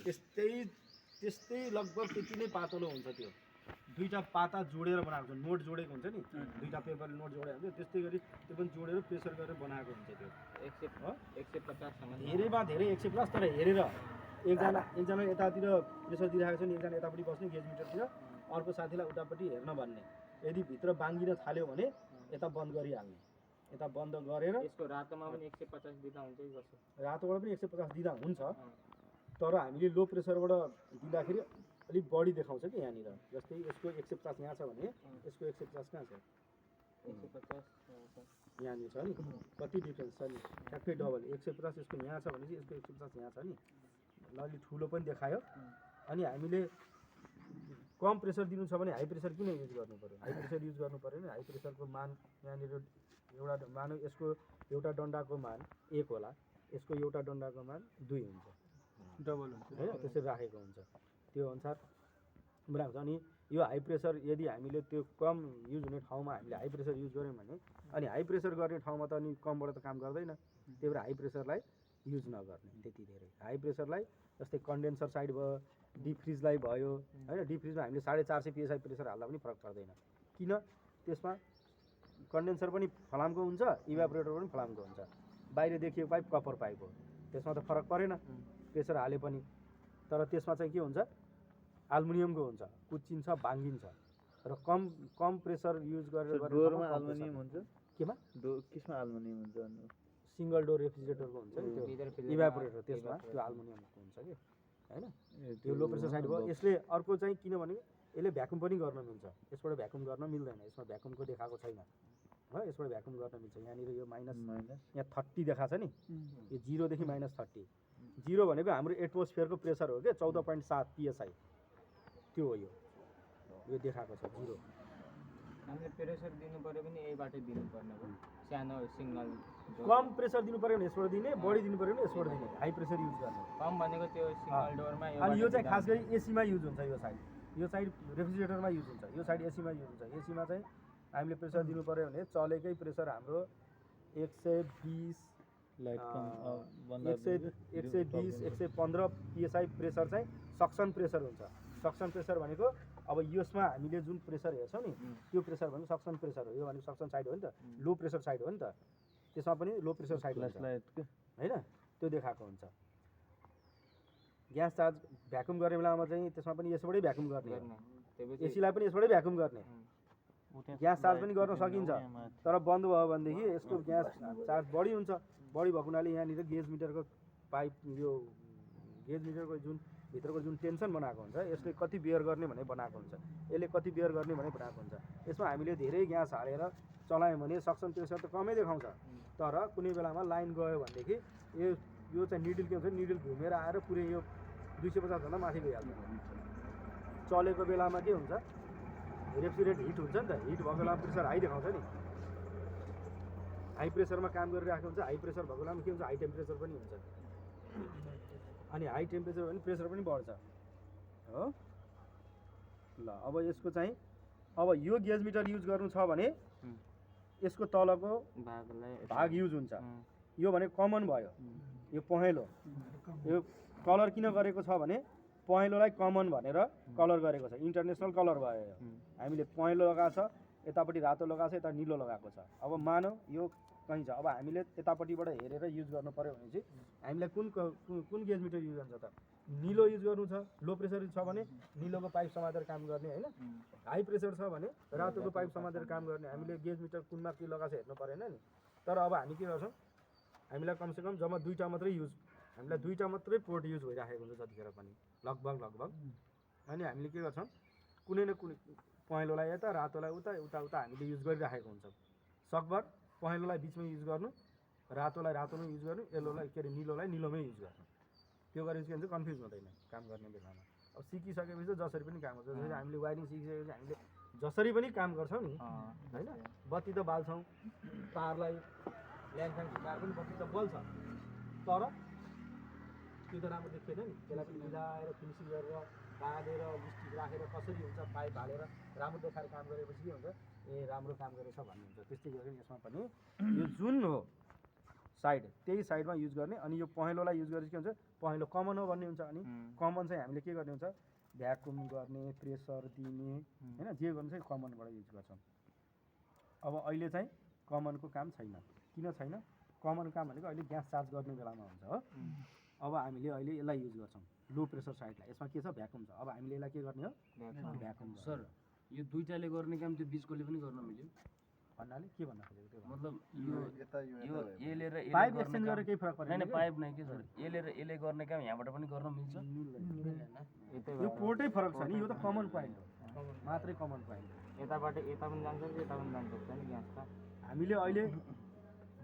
त्यस्तै लगभग त्यति नै पातलो हुन्छ त्यो दुईटा पाता जोडेर बनाएको हुन्छ नोट जोडेको हुन्छ नि दुईटा पेपरले नोट जोडेको हुन्छ त्यस्तै गरी त्यो पनि जोडेर प्रेसर गरेर बनाएको हुन्छ त्यो 150 धेरैमा धेरै 100+ तर हेरेर एकजना यतातिर प्रेसर दिइरहेको छ नि एकजना यतापट्टि बस्ने गेज मिटरतिर अर्को साथीलाई उतापट्टि हेर्न भन्ने यदि भित्र बाङ्गिन थाल्यो भने यता बन्द गरिहाल्ने यता बन्द गरेर यसको रातोमा पनि 150 दिँदा हुन्छ कि कसो रातोबाट पनि 150 दिँदा हुन्छ तर हामीले लो प्रेसरबाट दिँदाखेरि अलिक बढी देखाउँछ कि यहाँनिर जस्तै यसको 150 यहाँ छ भने यसको 150 कहाँ छ 150 यहाँनिर छ नि कति डिफ्रेन्स छ नि ठ्याक्कै डबल 150 यसको यहाँ छ भने चाहिँ यसको 150 यहाँ छ नि ल अलि ठुलो पनि देखायो अनि हामीले कम प्रेसर दिनु छ भने हाई प्रेसर किन युज गर्नु पर्यो हाई प्रेसर युज गर्नु पर्यो नि हाई प्रेसरको मान यहाँनिर एउटा मानौ यसको एउटा डन्डाको मान 1 होला यसको एउटा डन्डाको मान 2 हुन्छ डबल हुन्छ हैन त्यसरी राखेको हुन्छ त्यो अनुसार बनाएको छ अनि यो हाई प्रेसर यदि हामीले त्यो कम युज हुने ठाउँमा हामीले हाई प्रेसर युज गऱ्यौँ भने अनि हाई प्रेसर गर्ने ठाउँमा त अनि कमबाट त काम गर्दैन त्यही भएर हाई प्रेसरलाई युज नगर्ने त्यति धेरै हाई प्रेसरलाई जस्तै कन्डेन्सर साइड भयो डिप फ्रिजलाई भयो हैन डिप फ्रिजमा हामीले 450 psi प्रेसर हाल्दा पनि फरक पर्दैन किन त्यसमा कन्डेन्सर पनि फलामको हुन्छ इभापोरेटर पनि फलामको हुन्छ बाहिर देखिएको पाइप कपर पाइप हो त्यसमा त फरक परेन प्रेसर हाले पनि तर त्यसमा चाहिँ के हुन्छ एल्युमिनियमको हुन्छ कुच्चिन्छ भाङ्गिन्छ र कम प्रेसर युज गरेर डोरमा एल्युमिनियम हुन्छ केमा किसमा एल्युमिनियम हुन्छ सिंगल डोर रेफ्रिजरेटरको हुन्छ नि त्यो इभापोरेटर त्यसमा त्यो एल्युमिनियमको हुन्छ कि हैन त्यो लो प्रेसर साइड भयो यसले अर्को चाहिँ किनभने यसले भ्याकुम पनि गर्न मिल्छ यसबाट भ्याकुम गर्न मिल्दैन यसमा भ्याकुमको देखाएको छैन है यसबाट भ्याकुम गर्न मिल्छ यहाँनिर यो माइनस यहाँ 30 देखाएको छ नि यो 0 देखि -30 0 भनेको हाम्रो एटमोस्फियरको प्रेसर हो के 14.7 psi त्यो हो यो देखाएको छ 0 हामीले प्रेसर दिनु पर्यो पनि यही बाटो दिनु पर्ने हो सानो सिग्नल कम प्रेसर दिनु पर्यो भने यसबाट दिने बढी दिनु पर्यो भने यसबाट दिने हाई प्रेसर युज गर्ने कम भनेको त्यो सिग्नल डोरमा अनि यो चाहिँ खास गरी एसीमा युज हुन्छ यो साइड रेफ्रिजरेटरमा युज हुन्छ यो साइड एसीमा युज हुन्छ एसीमा चाहिँ हामीले प्रेसर दिनु पर्यो भने चलेकै प्रेसर हाम्रो 120 लाइट 120 115 psi प्रेसर चाहिँ सक्सन प्रेसर हुन्छ सक्सन प्रेसर भनेको अब यसमा हामीले जुन प्रेसर हेर्छौँ नि त्यो प्रेसर भनेको सक्सन प्रेसर हो यो भनेको सक्सन साइड हो नि त लो प्रेसर साइड हो नि त त्यसमा पनि लो प्रेसर साइड हुन्छ हैन त्यो देखाएको हुन्छ ग्यास चार्ज भ्याकुम गर्ने बेलामा चाहिँ त्यसमा पनि यसबाटै भ्याकुम गर्ने एसीलाई पनि यसबाटै भ्याकुम गर्ने ग्यास चार्ज पनि गर्न सकिन्छ तर बन्द भयो भनेदेखि यसको ग्यास चार्ज बढी हुन्छ बढी भएको हुनाले यहाँनिर गेज मिटरको पाइप यो गेज मिटरको जुन भित्रको जुन टेन्सन बनाएको हुन्छ यसले कति बियर गर्ने भने बनाएको हुन्छ यसले कति बियर गर्ने भने बनाएको हुन्छ यसमा हामीले धेरै ग्यास हालेर चलायौँ भने सक्सन प्रेसर त कमै देखाउँछ तर कुनै बेलामा लाइन गयो भनेदेखि यो चाहिँ निडल के हुन्छ निडल घुमेर आएर पुरै यो 250 भन्दा माथि गइहाल्छ चलेको बेलामा के हुन्छ रेफ्रिजरेटर हिट हुन्छ नि त हिट भएको बेलामा प्रेसर हाई देखाउँछ नि हाई प्रेसरमा काम गरिरहेको हुन्छ हाई प्रेसर भएको बेलामा के हुन्छ हाई टेम्परेचर पनि हुन्छ अनि हाई टेम्परेचर भने प्रेसर पनि बढ्छ हो ल अब यसको चाहिँ अब यो गेज मिटर युज गर्नु छ भने यसको तलको भाग युज हुन्छ यो भने कमन भयो यो पहेँलो यो कलर किन गरेको छ भने पहेँलोलाई कमन भनेर कलर गरेको छ इन्टरनेसनल कलर भयो यो हामीले पहेँलो लगाएको छ यतापट्टि रातो लगाएको छ यता निलो लगाएको छ अब मानौ यो कहीँ छ अब हामीले यतापट्टिबाट हेरेर युज गर्नु पर्यो भने चाहिँ हामीलाई कुन गेज मिटर युज गर्नु छ त निलो युज गर्नु छ लो प्रेसर छ भने निलोको पाइप समातेर काम गर्ने हैन हाई प्रेसर छ भने रातोको पाइप समातेर काम गर्ने हामीले गेज मिटर कुनमा के लगाएको छ हेर्नु परेन नि तर अब हामी के गर्छौँ हामीलाई कमसेकम जम्मा 2टा मात्रै युज हामीलाई 2टा मात्रै पोर्ट युज भइराखेको हुन्छ जतिखेर पनि लगभग अनि हामीले के गर्छौँ कुनै न कुनै पहेँलोलाई यता रातोलाई उता हामीले युज गरिराखेको हुन्छ सकभर पहेँलोलाई बिचमा युज गर्नु रातोलाई रातोमै युज गर्नु येल्लोलाई के अरे निलोलाई निलोमै युज गर्नु त्यो गरेपछि के हुन्छ कन्फ्युज हुँदैन काम गर्ने बेलामा अब सिकिसकेपछि जसरी पनि काम गर्छ जसरी हामीले वायरिङ सिकिसकेपछि हामीले जसरी पनि काम गर्छौँ नि हैन बत्ती त बाल्छौँ तारलाई ल्यान्डफ्यान झुकाएर पनि बत्ती त बल्छ तर त्यो त राम्रो देख्दैन नि त्यसलाई पनि मिलाएर फिनिसिङ गरेर बाँधेर लिस्टिक राखेर कसरी हुन्छ पाइप हालेर राम्रो देखाएर काम गरेपछि के हुन्छ ए राम्रो काम गरेछ भन्ने हुन्छ त्यस्तै गरी यसमा पनि यो जुन हो साइड त्यही साइडमा युज गर्ने अनि यो पहेँलोलाई युज गरेपछि के हुन्छ पहेँलो कमन हो भन्ने हुन्छ अनि कमन चाहिँ हामीले के गर्ने हुन्छ भ्याकुम गर्ने प्रेसर दिने होइन जे गर्नु चाहिँ कमनबाट युज गर्छौँ अब अहिले चाहिँ कमनको काम छैन किन छैन कमन काम भनेको अहिले ग्यास चार्ज गर्ने बेलामा हुन्छ हो अब हामीले अहिले यसलाई युज गर्छौँ लो प्रेसर साइडलाई यसमा के छ भ्याकुम छ अब हामीले यसलाई के गर्ने हो भ्याकुम सर यो दुईटाले गर्ने काम त्यो बिचकोले पनि गर्न मिल्यो भन्नाले के भन्न खोजेको त्यो मतलब यो यसले र यसले पाइप गर्ने एक्सचेन्ज काम- गरेर केही फरक पर्दैन होइन पाइप नै के सर यसले र यसले गर्ने काम यहाँबाट पनि गर्न मिल्छ यो पोर्टै फरक छ नि यो त कमन पोइन्ट हो मात्रै कमन पोइन्ट हो यताबाट यता पनि जान्छ यता पनि जान सक्छ नि ग्यास त हामीले अहिले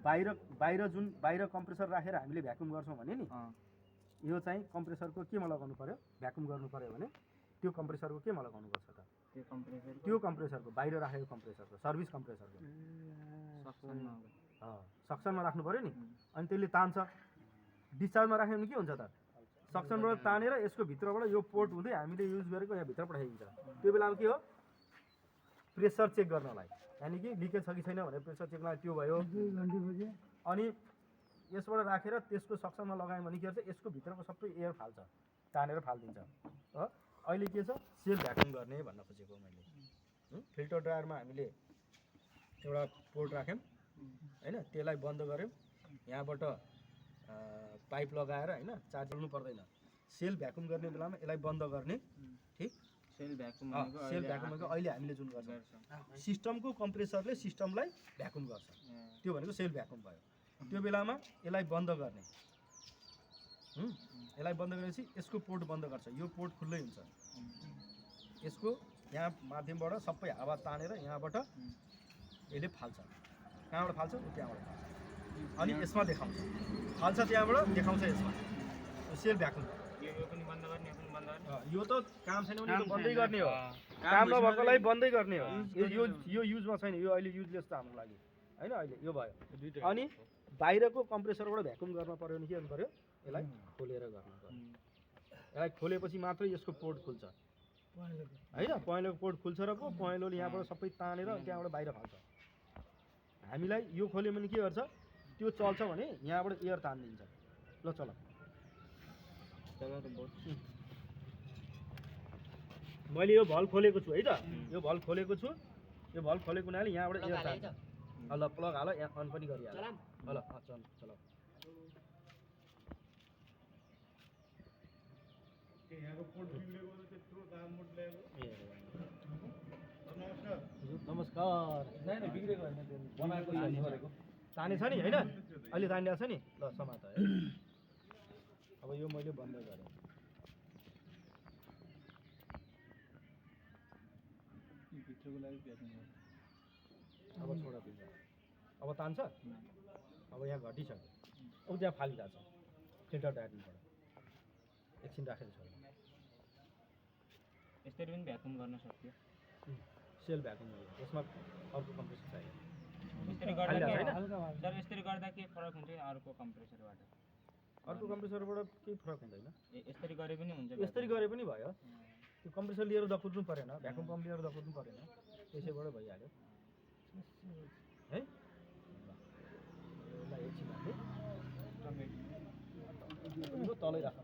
बाहिर कम्प्रेसर राखेर हामीले भ्याकुम गर्छौँ भने नि यो चाहिँ कम्प्रेसरको केमा लगाउनु पर्यो भ्याकुम गर्नु पर्यो भने त्यो कम्प्रेसरको केमा लगाउनुपर्छ त त्यो कम्प्रेसरको बाहिर राखेको कम्प्रेसरको सर्भिस कम्प्रेसरको सक्सनमा राख्नु पर्यो नि अनि त्यसले तान्छ डिस्चार्जमा राख्यो भने के हुन्छ त सक्सनबाट तानेर यसको भित्रबाट यो पोर्ट हुँदै हामीले युज गरेको यहाँ भित्र पठाइदिन्छ त्यो बेलामा के हो प्रेसर चेक गर्नलाई यानि कि लिकेज छ कि छैन भनेर प्रेसर चेक गर्नलाई त्यो भयो अनि यसबाट राखेर त्यसको सक्सनमा लगायौँ भने के गर्छ यसको भित्रको सबै एयर फाल्छ तानेर फालिदिन्छ हो अहिले के छ सेल भ्याकुम गर्ने भन्न खोजेको मैले फिल्टर ड्रायरमा हामीले एउटा पोर्ट राख्यौँ होइन त्यसलाई बन्द गऱ्यौँ यहाँबाट पाइप लगाएर होइन चार्ज गर्नु पर्दैन सेल भ्याकुम गर्ने बेलामा यसलाई बन्द गर्ने ठिक सेल भ्याकुम सेल भ्याकुम भनेको अहिले हामीले जुन गर्छौँ सिस्टमको कम्प्रेसरले सिस्टमलाई भ्याकुम गर्छ त्यो भनेको सेल भ्याकुम भयो त्यो बेलामा यसलाई बन्द गर्ने यसलाई बन्द गरेपछि यसको पोर्ट बन्द गर्छ यो पोर्ट खुल्लै हुन्छ यसको यहाँ माध्यमबाट सबै हावा तानेर यहाँबाट यसले फाल्छ कहाँबाट फाल्छ त्यहाँबाट फाल्छ अनि यसमा देखाउँछ फाल्छ त्यहाँबाट देखाउँछ यसमा सेल भ्याकुम यो पनि बन्द गर्ने यो पनि बन्द गर्ने यो त काम छैन भने यो बन्दै गर्ने हो काम नभएकोलाई बन्दै गर्ने हो यो युजमा छैन यो अहिले युजलेस छ हाम्रो लागि होइन अहिले यो भयो अनि बाहिरको कम्प्रेसरबाट भ्याकुम गर्न पर्यो भने के गर्नु पर्यो यसलाई खोलेर गर्नु पर्यो यसलाई खोलेपछि मात्रै यसको पोर्ट खुल्छ होइन पहेँलोको पोर्ट खुल्छ र पो पहेँलोले यहाँबाट सबै तानेर त्यहाँबाट बाहिर फाल्छ हामीलाई यो खोल्यो भने के गर्छ त्यो चल्छ भने यहाँबाट एयर तानिदिन्छ ल चल मैले यो भल खोलेको छु है त यो भल खोलेको छु यो भल खोलेको हुनाले यहाँबाट एयर तान्छ ल प्लग हाल यहाँ अन पनि गरिहाल ल चल चल नमस्कार नाइ बिग्रेको होइन बनाएको ताने छ नि होइन अहिले तानिरहेको छ नि ल समात है अब यो मैले बन्द गरेँ अब छोडा दिन्छ अब तान्छ अब यहाँ घटिसक्यो अब त्यहाँ फालिरहेको छ फिल्टर ड्रायरबाट एकछिन राखेर छोड्नु यसरी पनि भ्याकुम गर्न सक्यो सेल भ्याकुम हो यसमा अर्को कम्प्रेसर चाहियो यसरी गर्दा सर यसरी गर्दा के फरक हुन्छ अर्को कम्प्रेसरबाट अर्को कम्प्रेसरबाट केही फरक हुँदैन यसरी गरे पनि हुन्छ यसरी गरे पनि भयो त्यो कम्प्रेसर लिएर दकुर्नु परेन भ्याकुम पम्प लिएर दकुर्नु परेन त्यसैबाट भइहाल्यो है ल एकछिन हाल्ने तलै राख